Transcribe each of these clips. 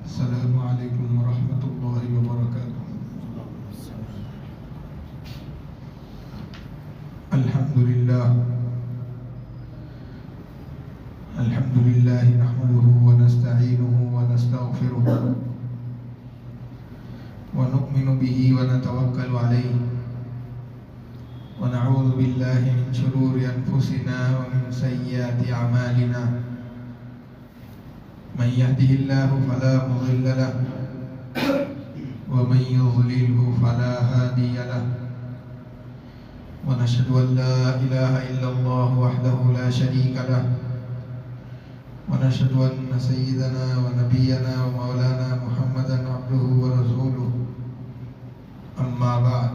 السلام علیکم ورحمۃ اللہ وبرکاتہ۔ الحمد للہ نحمده ونستعینه ونستغفره ونؤمن به ونتوکل علیہ ونعوذ باللہ من شرور انفسنا ومن سیئات اعمالنا، من يهده الله فلا مضل له ومن يضلله فلا هادي له، ونشهد أن لا إله إلا الله وحده لا شريك له، ونشهد أن سيدنا ونبينا ومولانا محمدا عبده ورسوله، أما بعد،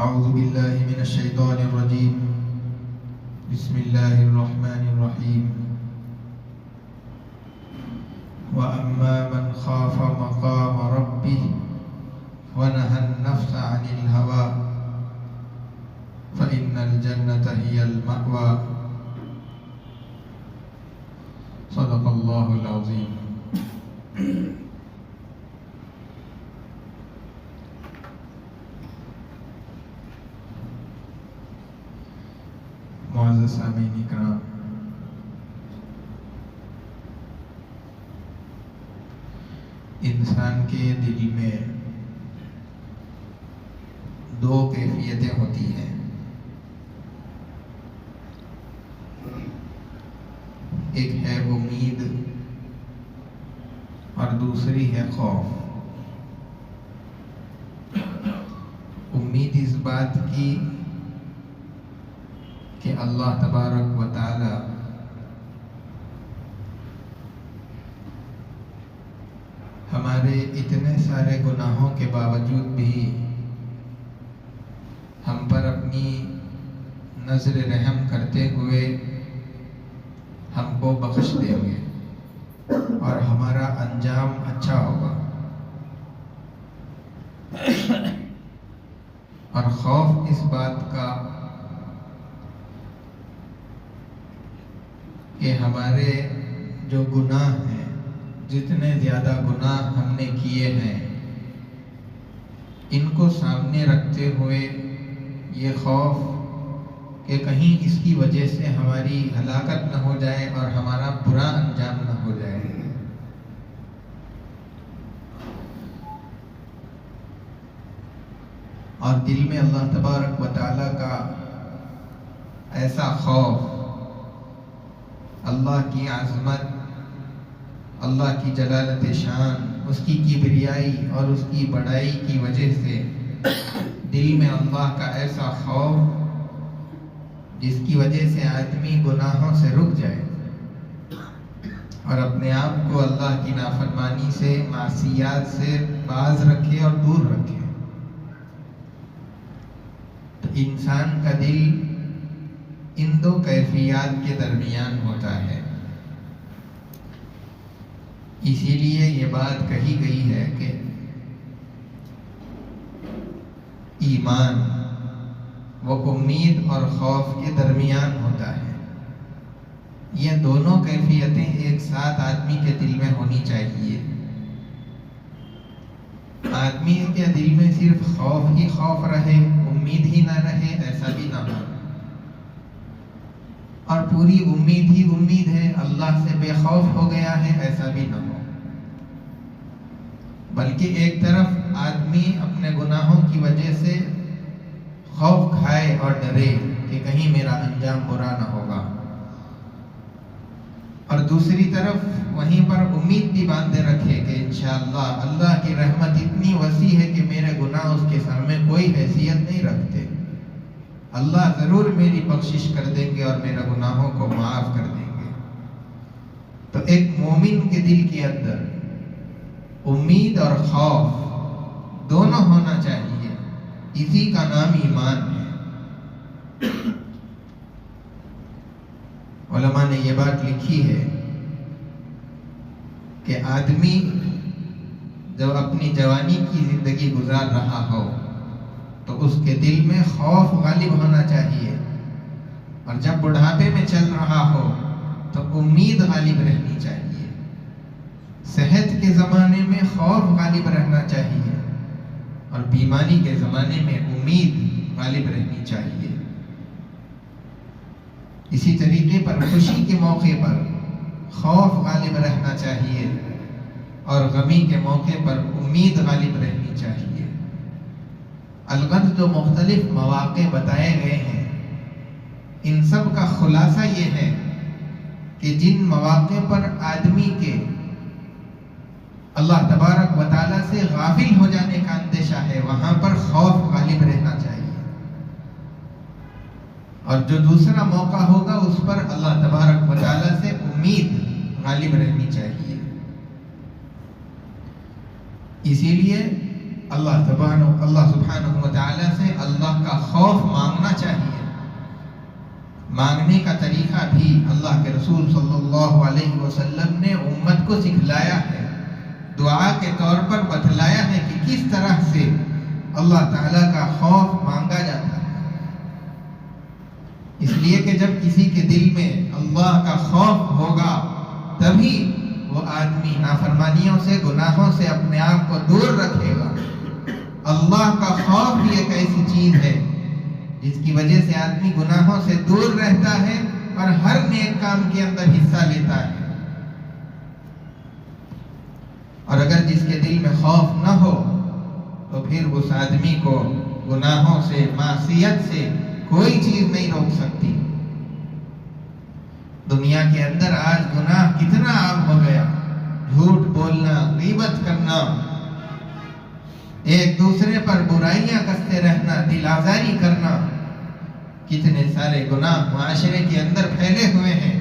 أعوذ بالله من الشيطان الرجيم، بسم الله الرحمن الرحيم، وأما من خاف مقام ربه ونهى النفس عن الهوى فإن الجنة هي المأوى، صدق الله العظيم۔ معزز سامعین اکرام، انسان کے دل میں دو کیفیتیں ہوتی ہیں، ایک ہے امید اور دوسری ہے خوف۔ امید اس بات کی کہ اللہ تبارک و تعالی ہمارے اتنے سارے گناہوں کے باوجود بھی ہم پر اپنی نظر رحم کرتے ہوئے ہم کو بخش دیں گے اور ہمارا انجام اچھا ہوگا، اور خوف اس بات کا کہ ہمارے جو گناہ ہیں، جتنے زیادہ گناہ ہم نے کیے ہیں، ان کو سامنے رکھتے ہوئے یہ خوف کہ کہیں اس کی وجہ سے ہماری ہلاکت نہ ہو جائے اور ہمارا برا انجام نہ ہو جائے۔ اور دل میں اللہ تبارک و تعالی کا ایسا خوف، اللہ کی عظمت، اللہ کی جلالت شان، اس کی کبریائی اور اس کی بڑائی کی وجہ سے دل میں اللہ کا ایسا خوف جس کی وجہ سے آدمی گناہوں سے رک جائے اور اپنے آپ کو اللہ کی نافرمانی سے، معصیات سے باز رکھے اور دور رکھے۔ تو انسان کا دل ان دو کیفیات کے درمیان ہوتا ہے، اسی لیے یہ بات کہی گئی ہے کہ ایمان وہ امید اور خوف کے درمیان ہوتا ہے۔ یہ دونوں کیفیتیں ایک ساتھ آدمی کے دل میں ہونی چاہیے۔ آدمی کے دل میں صرف خوف ہی خوف رہے، امید ہی نہ رہے، ایسا بھی نہ ہو، اور پوری امید ہی امید ہے، اللہ سے بے خوف ہو گیا ہے، ایسا بھی نہ ہو، بلکہ ایک طرف آدمی اپنے گناہوں کی وجہ سے خوف کھائے اور ڈرے کہ کہیں میرا انجام برا نہ ہوگا، اور دوسری طرف وہیں پر امید بھی باندھے رکھے کہ انشاءاللہ اللہ کی رحمت اتنی وسیع ہے کہ میرے گناہ اس کے سامنے کوئی حیثیت نہیں رکھتے، اللہ ضرور میری بخشش کر دیں گے اور میرے گناہوں کو معاف کر دیں گے۔ تو ایک مومن کے دل کے اندر امید اور خوف دونوں ہونا چاہیے، اسی کا نام ایمان ہے۔ علماء نے یہ بات لکھی ہے کہ آدمی جب اپنی جوانی کی زندگی گزار رہا ہو تو اس کے دل میں خوف غالب ہونا چاہیے، اور جب بڑھاپے میں چل رہا ہو تو امید غالب رہنی چاہیے. صحت کے زمانے میں خوف غالب رہنا چاہیے اور بیماری کے زمانے میں امید غالب رہنی چاہیے. اسی طریقے پر خوشی کے موقع پر خوف غالب رہنا چاہیے اور غمی کے موقع پر امید غالب رہنی چاہیے. الغرض جو مختلف مواقع بتائے گئے ہیں، ان سب کا خلاصہ یہ ہے کہ جن مواقع پر آدمی کے اللہ تبارک و تعالیٰ سے غافل ہو جانے کا اندیشہ ہے، وہاں پر خوف غالب رہنا چاہیے، اور جو دوسرا موقع ہوگا اس پر اللہ تبارک و تعالیٰ سے امید غالب رہنی چاہیے. اسی لیے اللہ سبحانہ و تعالیٰ سے اللہ کا خوف مانگنا چاہیے. مانگنے کا طریقہ بھی اللہ کے رسول صلی اللہ علیہ وسلم نے امت کو سکھلایا ہے، دعا کے طور پر بتلایا ہے کہ کس طرح سے اللہ تعالیٰ کا خوف مانگا جاتا ہے. اس لیے کہ جب کسی کے دل میں اللہ کا خوف ہوگا تبھی وہ آدمی نافرمانیوں سے، گناہوں سے اپنے آپ کو دور رکھے گا. اللہ کا خوف بھی ایک ایسی چیز ہے جس کی وجہ سے آدمی گناہوں سے دور رہتا ہے اور ہر نیک کام کے اندر حصہ لیتا ہے. اور اگر جس کے دل میں خوف نہ ہو تو پھر اس آدمی کو گناہوں سے، معصیت سے کوئی چیز نہیں روک سکتی. دنیا کے اندر آج گناہ کتنا عام ہو گیا، جھوٹ بولنا، غیبت کرنا، ایک دوسرے پر برائیاں کستے رہنا، دل آزاری کرنا، کتنے سارے گناہ معاشرے کے اندر پھیلے ہوئے ہیں.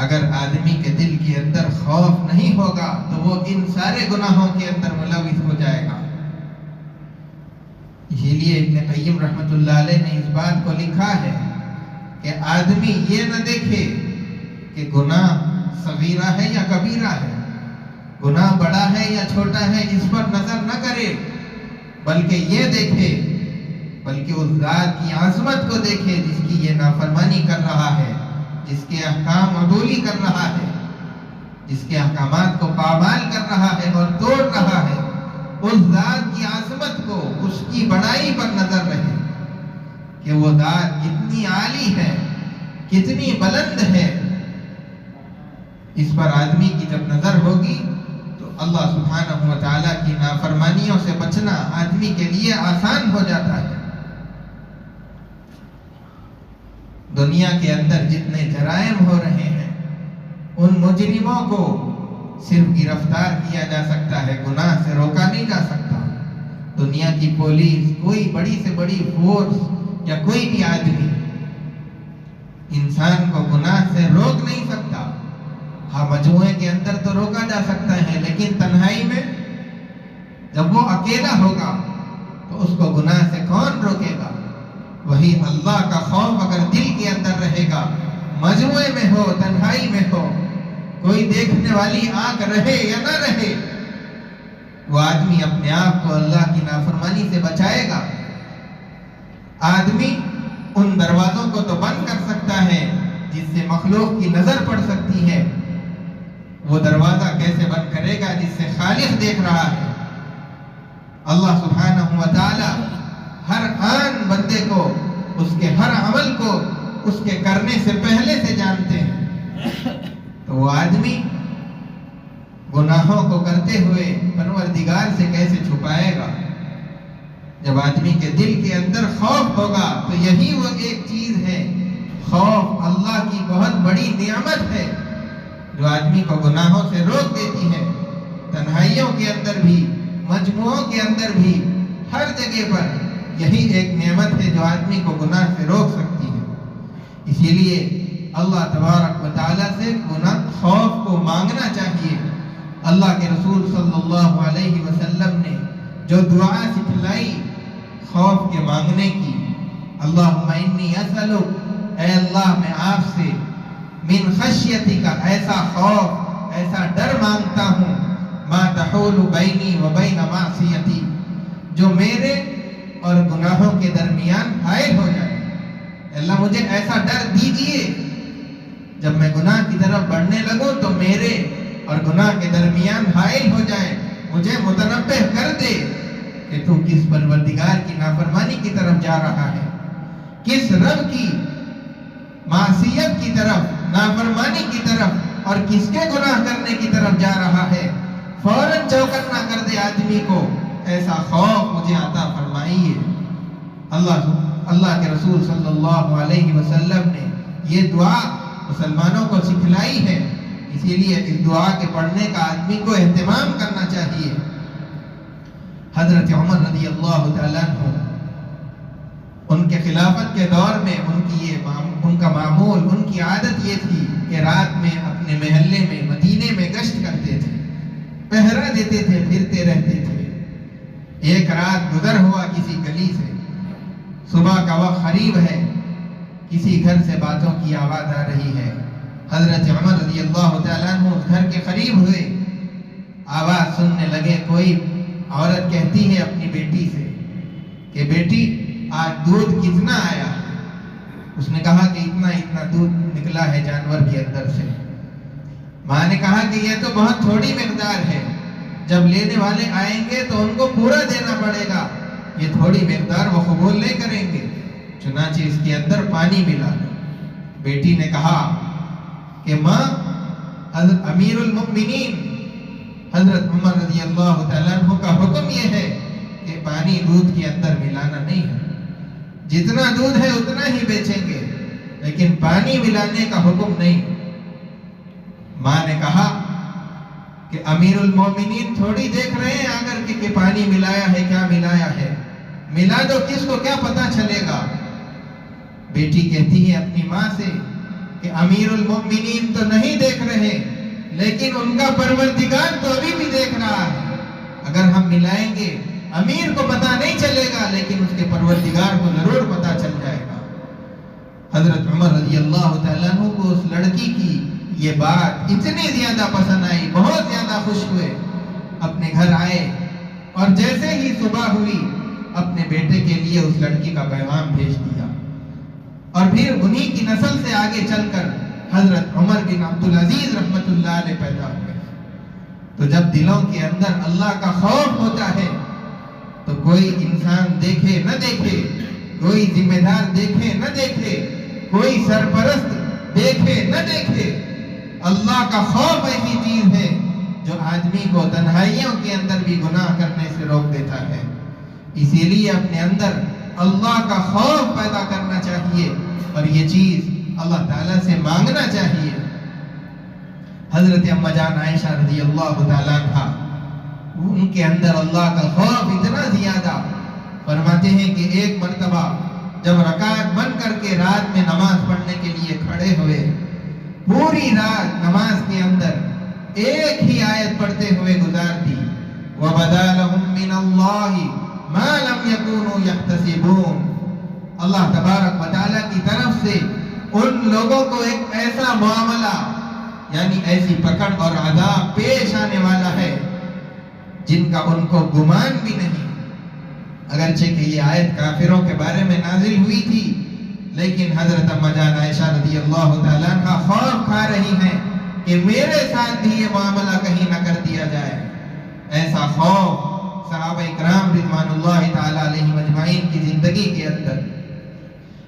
اگر آدمی کے دل کے اندر خوف نہیں ہوگا تو وہ ان سارے گناہوں کے اندر ملوث ہو جائے گا. اسی لیے ابن قیم رحمۃ اللہ علیہ نے اس بات کو لکھا ہے کہ آدمی یہ نہ دیکھے کہ گناہ صغیرہ ہے یا کبیرہ ہے، گناہ بڑا ہے یا چھوٹا ہے، اس پر نظر نہ کرے، بلکہ یہ دیکھے، بلکہ اس ذات کی عظمت کو دیکھے جس کی یہ نافرمانی کر رہا ہے، جس کے احکام عدولی کر رہا ہے، جس کے احکامات کو پامال کر رہا ہے اور توڑ رہا ہے. اس ذات کی عظمت کو، اس کی بڑائی پر نظر رہے کہ وہ ذات کتنی عالی ہے، کتنی بلند ہے. اس پر آدمی کی جب نظر ہوگی تو اللہ سبحانہ و تعالیٰ کی نافرمانیوں سے بچنا آدمی کے لیے آسان ہو جاتا ہے. دنیا کے اندر جتنے جرائم ہو رہے ہیں ان مجرموں کو صرف گرفتار کیا جا سکتا ہے، گناہ سے روکا نہیں جا سکتا. دنیا کی پولیس، کوئی بڑی سے بڑی فورس یا کوئی بھی آدمی انسان کو گناہ سے روک نہیں سکتا. ہاں، مجموعے کے اندر تو روکا جا سکتا ہے، لیکن تنہائی میں جب وہ اکیلا ہوگا تو اس کو گناہ سے کون روکے گا؟ وہی اللہ کا خوف اگر دل کے اندر رہے گا، مجموعے میں ہو، تنہائی میں ہو، کوئی دیکھنے والی آنکھ رہے یا نہ رہے، وہ آدمی اپنے آپ کو اللہ کی نافرمانی سے بچائے گا. آدمی ان دروازوں کو تو بند کر سکتا ہے جس سے مخلوق کی نظر پڑ سکتی ہے. وہ دروازہ کیسے بند کرے گا جس سے خالق دیکھ رہا ہے؟ اللہ سبحانہ و تعالی ہر آن بندے کو، اس کے ہر عمل کو اس کے کرنے سے پہلے سے جانتے ہیں. تو وہ آدمی گناہوں کو کرتے ہوئے پروردگار سے کیسے چھپائے گا؟ جب آدمی کے دل کے اندر خوف ہوگا تو یہی وہ ایک چیز ہے. خوف اللہ کی بہت بڑی نعمت ہے جو آدمی کو گناہوں سے روک دیتی ہے. تنہائیوں کے اندر بھی، مجموعوں کے اندر بھی، ہر جگہ پر یہی ایک نعمت ہے جو آدمی کو گناہ سے روک سکتی ہے. اسی لیے اللہ تبارک و تعالیٰ سے خوف کو مانگنا چاہیے. اللہ کے رسول صلی اللہ علیہ وسلم نے جو دعا سکھلائی خوف کے مانگنے کی، اللہم انی اسألک، اے اللہ میں آپ سے من خشیتی کا ایسا خوف، ایسا ڈر مانگتا ہوں، ما تحول بینی و بین معصیتی، جو میرے اور گناہوں کے درمیان حائل ہو جائے. اللہ مجھے ایسا ڈر دیجئے جب میں گناہ کی طرف بڑھنے لگوں تو میرے اور گناہ کے درمیان حائل ہو جائے، مجھے متنبہ کر دے کہ تو کس پروردگار کی نافرمانی کی طرف جا رہا ہے، کس رب کی معصیت کی طرف، نافرمانی کی طرف، اور کس کے گناہ کرنے کی طرف جا رہا ہے۔ فوراً چوکنا کر دے آدمی کو، ایسا خوف مجھے عطا فرمائیے۔ اللہ کے رسول صلی اللہ علیہ وسلم نے یہ دعا مسلمانوں کو سکھلائی ہے، اسی لیے اس دعا کے پڑھنے کا آدمی کو اہتمام کرنا چاہیے۔ حضرت عمر رضی اللہ تعالیٰ عنہ، ان کے خلافت کے دور میں ان کا معمول، ان کی عادت یہ تھی کہ رات میں اپنے محلے میں، مدینے میں گشت کرتے تھے، پہرا دیتے تھے، پھرتے رہتے تھے۔ ایک رات گزر ہوا کسی گلی سے، صبح کا وقت قریب ہے، کسی گھر سے باتوں کی آواز آ رہی ہے۔ حضرت عمر رضی اللہ تعالیٰ عنہ اس گھر کے قریب ہوئے، آواز سننے لگے۔ کوئی عورت کہتی ہے اپنی بیٹی سے کہ بیٹی آج دودھ کتنا آیا؟ اس نے کہا کہ اتنا دودھ نکلا ہے جانور کے اندر سے۔ ماں نے کہا کہ یہ تو بہت تھوڑی مقدار ہے، جب لینے والے آئیں گے تو ان کو پورا دینا پڑے گا، یہ تھوڑی مقدار وہ قبول نہیں کریں گے، چنانچہ اس کے اندر پانی ملا دو۔ بیٹی نے کہا کہ ماں، امیر المؤمنین حضرت عمر رضی اللہ تعالیٰ عنہ کا حکم یہ ہے کہ پانی دودھ کے اندر ملانا نہیں ہے، جتنا دودھ ہے اتنا ہی بیچیں گے، لیکن پانی ملانے کا حکم نہیں۔ ماں نے کہا کہ امیر المومنین تھوڑی دیکھ رہے ہیں اگر کہ پانی ملایا ہے، کیا ملایا ہے، ملا دو، کس کو کیا پتا چلے گا۔ بیٹی کہتی ہے اپنی ماں سے کہ امیر المومنین تو نہیں دیکھ رہے، لیکن ان کا پروردگار تو ابھی بھی دیکھ رہا ہے، اگر ہم ملائیں گے امیر کو پتا نہیں چلے گا، لیکن اس کے پروردگار کو ضرور پتا چل جائے گا۔ حضرت عمر رضی اللہ تعالیٰ عنہ کو اس لڑکی کی یہ بات اتنی زیادہ پسند آئی، بہت زیادہ خوش ہوئے، اپنے گھر آئے اور جیسے ہی صبح ہوئی اپنے بیٹے کے لیے اس لڑکی کا پیغام بھیج دیا، اور پھر انہی کی نسل سے آگے چل کر حضرت عمر بن عبدالعزیز رحمت اللہ علیہ پیدا ہوئے۔ تو جب دلوں کے اندر اللہ کا خوف ہوتا ہے تو کوئی انسان دیکھے نہ دیکھے، کوئی ذمہ دار دیکھے نہ دیکھے، کوئی سرپرست دیکھے نہ دیکھے، اللہ کا خوف ایسی چیز ہے جو آدمی کو تنہائیوں کے اندر بھی گناہ کرنے سے روک دیتا ہے۔ اسی لیے اپنے اندر اللہ کا خوف پیدا کرنا چاہیے، اور یہ چیز اللہ تعالیٰ سے مانگنا چاہیے۔ حضرت اما جان عائشہ رضی اللہ تعالیٰ عنہ، ان کے اندر اللہ کا خوف اتنا زیادہ، فرماتے ہیں کہ ایک مرتبہ جب رکعت بند کر کے رات میں نماز پڑھنے کے لیے کھڑے ہوئے، پوری رات نماز کے اندر ایک ہی آیت پڑھتے ہوئے گزار دی، وَبَدَا لَهُم مِّنَ اللَّهِ مَا لَمْ يَكُونُوا يَحْتَسِبُونَ۔ اللہ تبارک و تعالیٰ کی طرف سے ان لوگوں کو ایک ایسا معاملہ، یعنی ایسی پکڑ اور عذاب پیش آنے والا ہے جن کا ان کو گمان بھی نہیں۔ اگرچہ کہ یہ آیت کافروں کے بارے میں نازل ہوئی تھی، لیکن حضرت اما جان عائشہ رضی اللہ تعالیٰ عنہ خوف کھا رہی ہیں کہ میرے ساتھ بھی یہ معاملہ کہیں نہ کر دیا جائے۔ ایسا خوف صحابہ اکرام رضوان اللہ تعالیٰ علیہم اجمعین کی زندگی کے اندر۔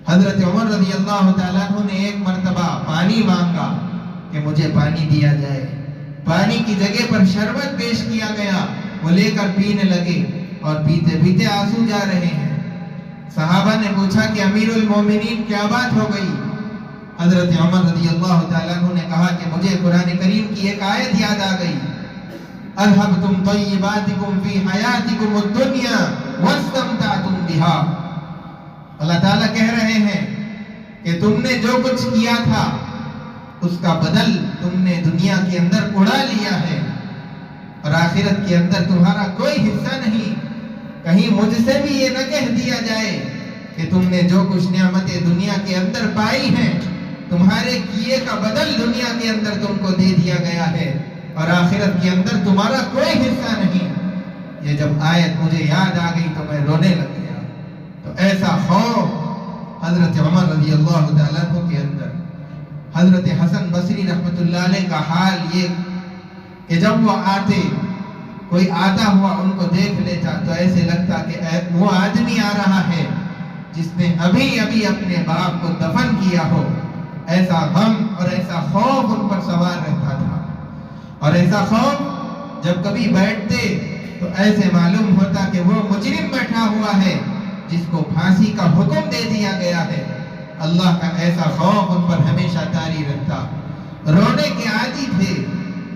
حضرت عمر رضی اللہ تعالیٰ عنہ نے ایک مرتبہ پانی مانگا کہ مجھے پانی دیا جائے، پانی کی جگہ پر شربت پیش کیا گیا، وہ لے کر پینے لگے، اور پیتے پیتے آنسو جا رہے ہیں۔ صحابہ نے پوچھا کہ امیر المومنین کیا بات ہو گئی؟ حضرت عمر رضی اللہ تعالیٰ عنہ نے کہا کہ مجھے قرآن کریم کی ایک آیت یاد آ گئی، اذهبتم طیباتکم فی حیاتکم الدنیا واستمتعتم بها۔ اللہ تعالیٰ کہہ رہے ہیں کہ تم نے جو کچھ کیا تھا اس کا بدل تم نے دنیا کے اندر اڑا لیا ہے، اور آخرت کے اندر تمہارا کوئی حصہ نہیں۔ کہیں مجھ سے بھی یہ نہ کہہ دیا جائے کہ تم نے جو کچھ نعمتیں دنیا کے اندر پائی ہیں، تمہارے کیے کا بدل دنیا کے اندر تم کو دے دیا گیا ہے، اور آخرت کے اندر تمہارا کوئی حصہ نہیں۔ یہ جب آیت مجھے یاد آ گئی تو میں رونے لگ گیا۔ تو ایسا خوف حضرت عمر رضی رضی اللہ تعالیٰ عنہ کے اندر حضرت حسن بصری رحمۃ اللہ علیہ کا حال یہ کہ جب وہ آتے، کوئی آتا ہوا ان کو دیکھ لیتا تو ایسے لگتا کہ وہ آدمی آ رہا ہے جس نے ابھی ابھی اپنے باپ کو دفن کیا ہو۔ ایسا غم اور ایسا خوف ان پر سوار رہتا تھا، اور ایسا خوف جب کبھی بیٹھتے تو ایسے معلوم ہوتا کہ وہ مجرم بیٹھا ہوا ہے جس کو پھانسی کا حکم دے دیا گیا ہے۔ اللہ کا ایسا خوف ان پر ہمیشہ طاری رہتا، رونے کے عادی تھے۔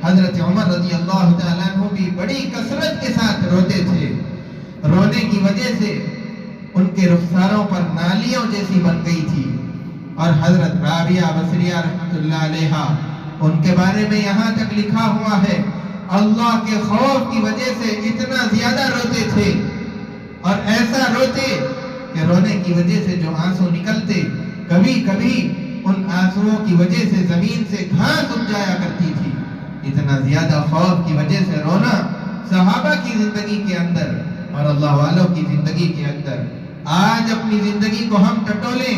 حضرت عمر رضی اللہ تعالیٰ عنہ بھی بڑی کثرت کے ساتھ روتے تھے، رونے کی وجہ سے ان کے رخساروں پر نالیوں جیسی بن گئی تھی۔ اور حضرت رابعہ بصریہ رحمۃ اللہ علیہا، ان کے بارے میں یہاں تک لکھا ہوا ہے اللہ کے خوف کی وجہ سے اتنا زیادہ روتے تھے، اور ایسا روتے کہ رونے کی وجہ سے جو آنسو نکلتے، کبھی کبھی ان آنسوؤں کی وجہ سے زمین سے گھاس اگ جایا کرتی تھی۔ اتنا زیادہ خوف کی وجہ سے رونا صحابہ کی زندگی کے اندر اور اللہ والوں کی زندگی کے اندر۔ آج اپنی زندگی کو ہم ٹٹولیں،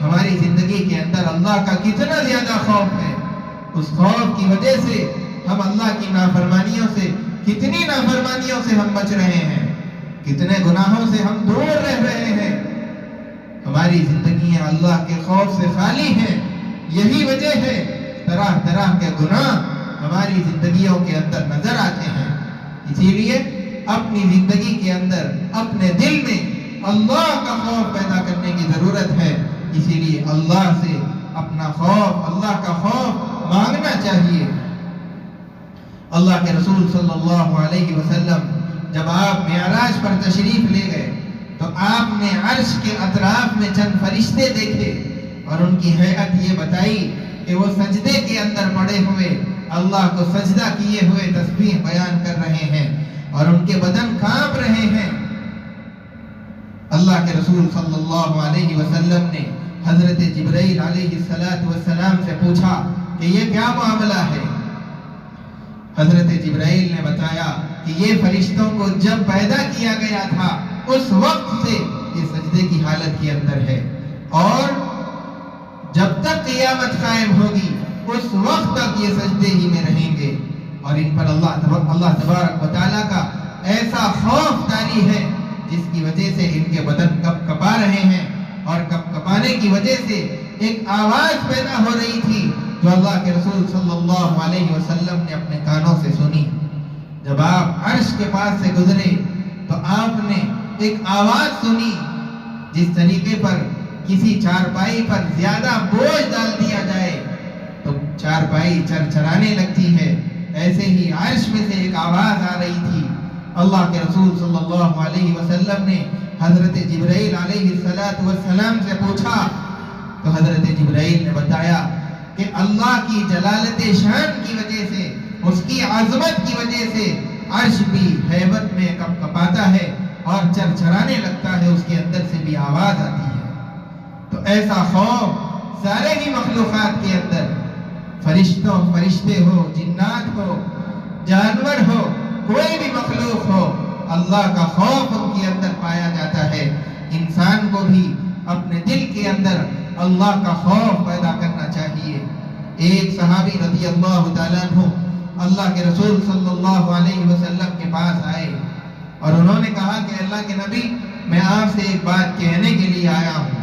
ہماری زندگی کے اندر اللہ کا کتنا زیادہ خوف ہے۔ اس خوف کی وجہ سے ہم اللہ کی نافرمانیوں سے، کتنی نافرمانیوں سے ہم بچ رہے ہیں، کتنے گناہوں سے ہم دور رہ رہے ہیں۔ ہماری زندگیاں اللہ کے خوف سے خالی ہیں، یہی وجہ ہے طرح طرح کے گناہ ہماری زندگیوں کے اندر نظر آتے ہیں۔ اسی لیے اپنی زندگی کے اندر اپنے دل میں اللہ کا خوف پیدا کرنے کی ضرورت ہے۔ اسی لیے اللہ سے اپنا خوف، اللہ کا خوف مانگنا چاہیے۔ اللہ کے رسول صلی اللہ علیہ وسلم جب آپ معراج پر تشریف لے گئے تو آپ نے عرش کے اطراف میں چند فرشتے دیکھے، اور ان کی ہیئت یہ بتائی کہ وہ سجدے کے اندر پڑے ہوئے اللہ کو سجدہ کیے ہوئے تسبیح بیان کر رہے ہیں، اور ان کے بدن کانپ رہے ہیں۔ اللہ کے رسول صلی اللہ علیہ وسلم نے حضرت جبرائیل علیہ السلام سے پوچھا کہ یہ کیا معاملہ ہے؟ حضرت جبرائیل نے بتایا کہ یہ فرشتوں کو جب پیدا کیا گیا تھا اس وقت سے یہ سجدے کی حالت کے اندر ہے، اور جب تک قیامت قائم ہوگی اس وقت تک یہ سجدے ہی میں رہیں گے۔ اور ان پر اللہ تبارک و تعالیٰ کا ایسا خوف طاری ہے جس کی وجہ سے ان کے بدن کپ کپا رہے ہیں، اور کپ کپانے کی وجہ سے ایک آواز پیدا ہو رہی تھی جو اللہ کے رسول صلی اللہ علیہ وسلم نے اپنے کانوں سے سنی۔ جب آپ عرش کے پاس سے گزرے تو آپ نے ایک آواز سنی، جس طریقے پر کسی چارپائی پر زیادہ بوجھ ڈال دیا جائے تو چارپائی چرچرانے لگتی ہے، ایسے ہی عرش میں سے ایک آواز آ رہی تھی۔ اللہ کے رسول صلی اللہ علیہ وسلم نے حضرت جبرائیل علیہ السلام سے پوچھا تو حضرت جبرائیل نے بتایا کہ اللہ کی جلالت شان کی وجہ سے، اس کی عظمت کی وجہ سے عرش بھی ہیبت میں کپ کپاتا ہے اور چرچرانے لگتا ہے، اس کے اندر سے بھی آواز آتی ہے۔ تو ایسا خوف سارے ہی مخلوقات کے اندر، فرشتے ہو، جنات ہو، جانور ہو، کوئی بھی مخلوق ہو، اللہ کا خوف ان کے اندر پایا جاتا ہے۔ انسان کو بھی اپنے دل کے اندر اللہ کا خوف پیدا کرنا چاہیے۔ ایک صحابی رضی اللہ تعالیٰ عنہ اللہ کے رسول صلی اللہ علیہ وسلم کے پاس آئے، اور انہوں نے کہا کہ اللہ کے نبی، میں آپ سے ایک بات کہنے کے لیے آیا ہوں۔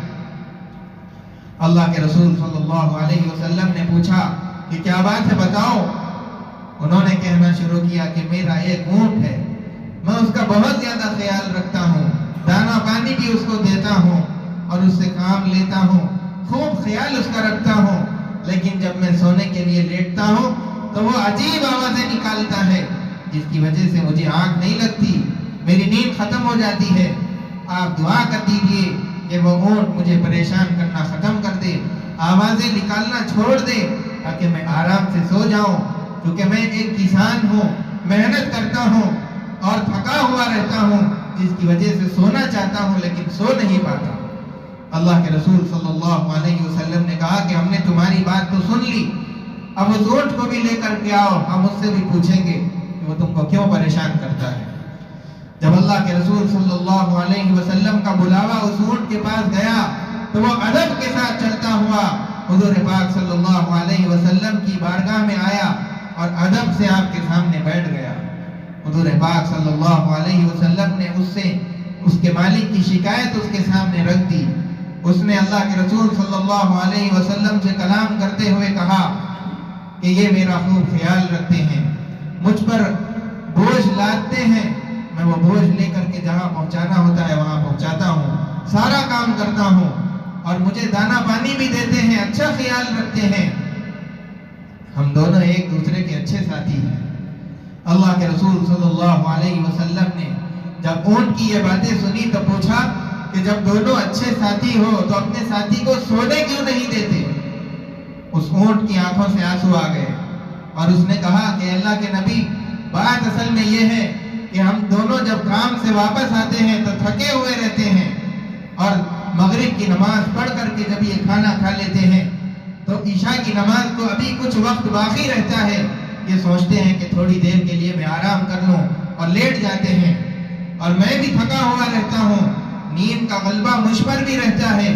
اللہ کے رسول صلی اللہ علیہ وسلم نے پوچھا کہ کیا بات ہے، بتاؤ۔ انہوں نے کہنا شروع کیا کہ میرا ایک اونٹ ہے، میں اس کا بہت زیادہ خیال رکھتا ہوں، دانا پانی بھی اس کو دیتا ہوں اور اس سے کام لیتا ہوں، خوب خیال اس کا رکھتا ہوں، لیکن جب میں سونے کے لیے لیٹتا ہوں تو وہ عجیب آوازیں نکالتا ہے جس کی وجہ سے مجھے آنکھ نہیں لگتی، میری نیند ختم ہو جاتی ہے۔ آپ دعا کر دیجئے کہ وہ اونٹ مجھے پریشان کرنا ختم کر دے، آوازیں نکالنا چھوڑ دے، تاکہ میں آرام سے سو جاؤں، کیونکہ میں ایک کسان ہوں، محنت کرتا ہوں اور تھکا ہوا رہتا ہوں، جس کی وجہ سے سونا چاہتا ہوں لیکن سو نہیں پاتا۔ اللہ کے رسول صلی اللہ علیہ وسلم نے کہا کہ ہم نے تمہاری بات تو سن لی، اب اس اونٹ کو بھی لے کر کے آؤ، ہم اس سے بھی پوچھیں گے کہ وہ تم کو کیوں پریشان کرتا ہے۔ جب اللہ کے رسول صلی اللہ علیہ وسلم کا بلاوا اس اونٹ کے پاس گیا تو تو وہ ادب کے ساتھ چلتا ہوا حضور پاک صلی اللہ علیہ وسلم کی بارگاہ میں آیا اور ادب سے آپ کے سامنے بیٹھ گیا۔ حضور پاک صلی اللہ علیہ وسلم نے اس کے مالک کی شکایت اس کے سامنے رکھ دی۔ اس نے اللہ کے رسول صلی اللہ علیہ وسلم سے کلام کرتے ہوئے کہا کہ یہ میرا خوب خیال رکھتے ہیں، مجھ پر بوجھ لادتے ہیں، میں وہ بوجھ لے کر کے جہاں پہنچانا ہوتا ہے وہاں پہنچاتا ہوں، سارا کام کرتا ہوں، اور مجھے دانا پانی بھی دیتے ہیں، اچھا خیال رکھتے ہیں۔ ہم دونوں ایک دوسرے کے اچھے ساتھی ہیں۔ اللہ کے رسول صلی اللہ علیہ وسلم نے جب اونٹ کی یہ باتیں سنی تو پوچھا کہ جب دونوں اچھے ساتھی ہو تو اپنے ساتھی کو سونے کیوں نہیں دیتے؟ اس اونٹ کی آنکھوں سے آنسو آ گئے اور اس نے کہا کہ اللہ کے نبی، بات اصل میں یہ ہے کہ ہم دونوں جب کام سے واپس آتے ہیں تو تھکے ہوئے رہتے ہیں، اور مغرب کی نماز پڑھ کر کے جب یہ کھانا کھا لیتے ہیں تو عشاء کی نماز کو ابھی کچھ وقت باقی رہتا ہے، یہ سوچتے ہیں کہ تھوڑی دیر کے لیے میں آرام کر لوں اور لیٹ جاتے ہیں، اور میں بھی تھکا ہوا رہتا ہوں، نیند کا غلبہ مجھ پر بھی رہتا ہے،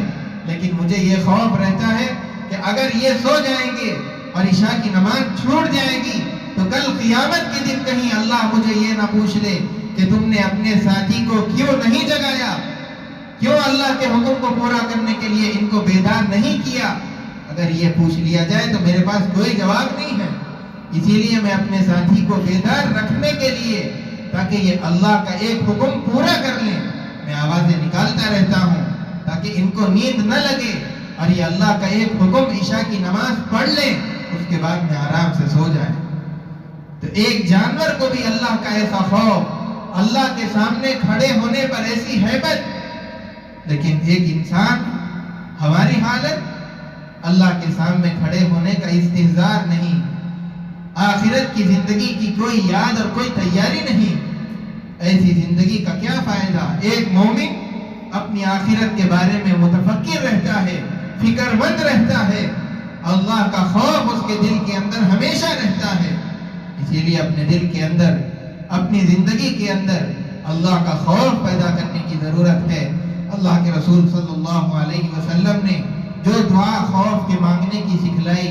لیکن مجھے یہ خوف رہتا ہے کہ اگر یہ سو جائیں گے اور عشاء کی نماز چھوٹ جائے گی تو کل قیامت کے دن کہیں اللہ مجھے یہ نہ پوچھ لے کہ تم نے اپنے ساتھی کو کیوں نہیں جگایا، کیوں اللہ کے حکم کو پورا کرنے کے لیے ان کو بیدار نہیں کیا۔ اگر یہ پوچھ لیا جائے تو میرے پاس کوئی جواب نہیں ہے، اسی لیے میں اپنے ساتھی کو بیدار رکھنے کے لیے، تاکہ یہ اللہ کا ایک حکم پورا کر لیں، میں آوازیں نکالتا رہتا ہوں تاکہ ان کو نیند نہ لگے اور یہ اللہ کا ایک حکم عشاء کی نماز پڑھ لیں، اس کے بعد میں آرام سے سو جائیں۔ تو ایک جانور کو بھی اللہ کا ایسا خوف، اللہ کے سامنے کھڑے ہونے پر ایسی ہیبت، لیکن ایک انسان، ہماری حالت اللہ کے سامنے کھڑے ہونے کا استحضار نہیں، آخرت کی زندگی کی کوئی یاد اور کوئی تیاری نہیں۔ ایسی زندگی کا کیا فائدہ؟ ایک مومن اپنی آخرت کے بارے میں متفکر رہتا ہے، فکر مند رہتا ہے، اللہ کا خوف اس کے دل کے اندر ہمیشہ رہتا ہے۔ اسی لیے اپنے دل کے اندر، اپنی زندگی کے اندر اللہ کا خوف پیدا کرنے کی ضرورت ہے۔ اللہ کے رسول صلی اللہ علیہ وسلم نے جو دعا خوف کے مانگنے کی سکھلائی،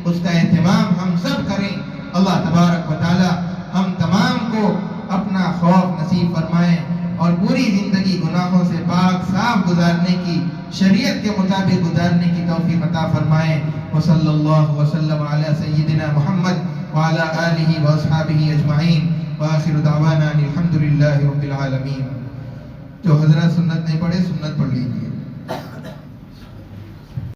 اس کا اہتمام ہم سب کریں۔ اللہ تبارک و تعالی ہم تمام کو اپنا خوف نصیب فرمائے اور پوری زندگی گناہوں سے پاک صاف گزارنے کی، شریعت کے مطابق گزارنے کی توفیق عطا فرمائے۔ وصلی اللہ وسلم علی سیدنا محمد وعلی آلہ واصحابہ اجمعین، وآخر دعوانا الحمدللہ رب العالمین۔ جو حضرات سنت نہیں پڑھے، سنت پڑھ لیجیے۔